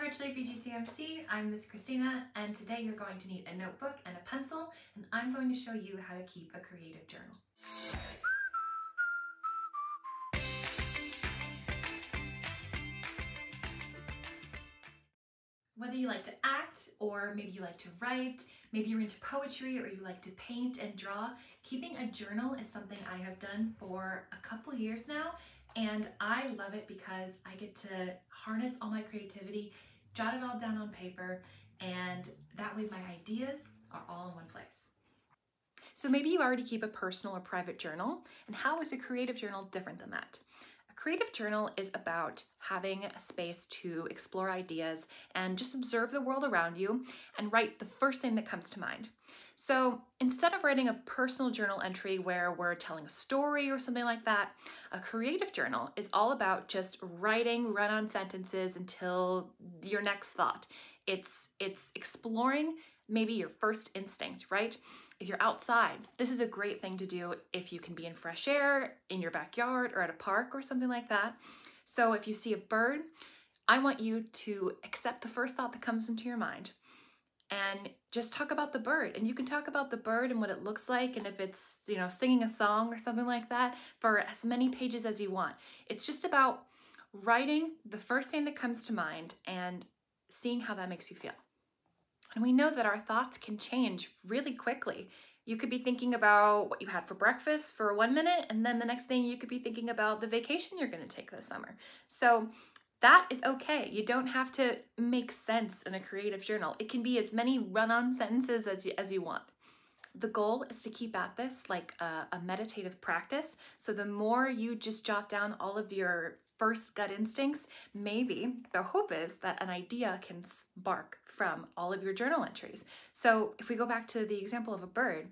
Virtually BGCMC, I'm Miss Christina, and today you're going to need a notebook and a pencil, and I'm going to show you how to keep a creative journal. Whether you like to act, or maybe you like to write, maybe you're into poetry, or you like to paint and draw, keeping a journal is something I have done for a couple years now, and I love it because I get to harness all my creativity, jot it all down on paper, and that way my ideas are all in one place. So maybe you already keep a personal or private journal, and how is a creative journal different than that? A creative journal is about having a space to explore ideas and just observe the world around you and write the first thing that comes to mind. So instead of writing a personal journal entry where we're telling a story or something like that, a creative journal is all about just writing run-on sentences until your next thought. It's exploring maybe your first instinct, right? If you're outside, this is a great thing to do if you can be in fresh air, in your backyard, or at a park or something like that. So if you see a bird, I want you to accept the first thought that comes into your mind and just talk about the bird. And you can talk about the bird and what it looks like, and if it's, singing a song or something like that, for as many pages as you want. It's just about writing the first thing that comes to mind and seeing how that makes you feel. And we know that our thoughts can change really quickly. You could be thinking about what you had for breakfast for 1 minute, and then the next thing you could be thinking about the vacation you're going to take this summer. So that is okay. You don't have to make sense in a creative journal. It can be as many run-on sentences as you want. The goal is to keep at this like a meditative practice. So the more you just jot down all of your first gut instincts, maybe the hope is that an idea can spark from all of your journal entries. So if we go back to the example of a bird,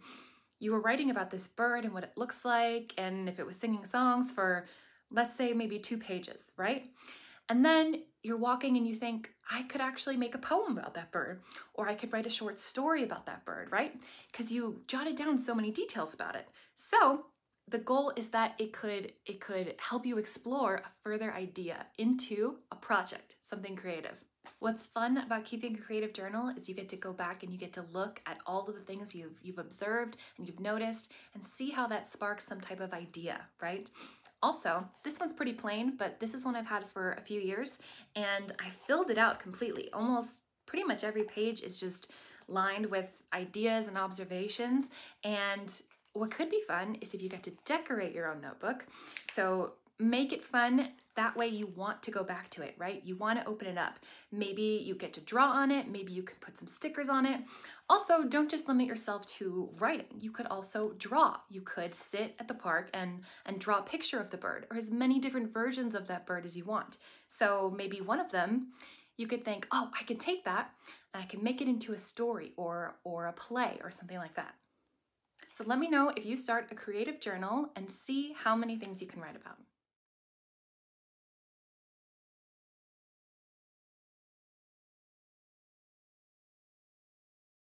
you were writing about this bird and what it looks like, and if it was singing songs for, let's say, maybe 2 pages, right? And then you're walking and you think, I could actually make a poem about that bird, or I could write a short story about that bird, right? Because you jotted down so many details about it. So the goal is that it could help you explore a further idea into a project, something creative. What's fun about keeping a creative journal is you get to go back and you get to look at all of the things you've observed and you've noticed and see how that sparks some type of idea, right? Also, this one's pretty plain, but this is one I've had for a few years, and I filled it out completely. Almost pretty much every page is just lined with ideas and observations, and what could be fun is if you get to decorate your own notebook. So make it fun. That way you want to go back to it, right? You want to open it up. Maybe you get to draw on it. Maybe you could put some stickers on it. Also, don't just limit yourself to writing. You could also draw. You could sit at the park and draw a picture of the bird, or as many different versions of that bird as you want. So maybe one of them, you could think, oh, I can take that and I can make it into a story or a play or something like that. So let me know if you start a creative journal and see how many things you can write about.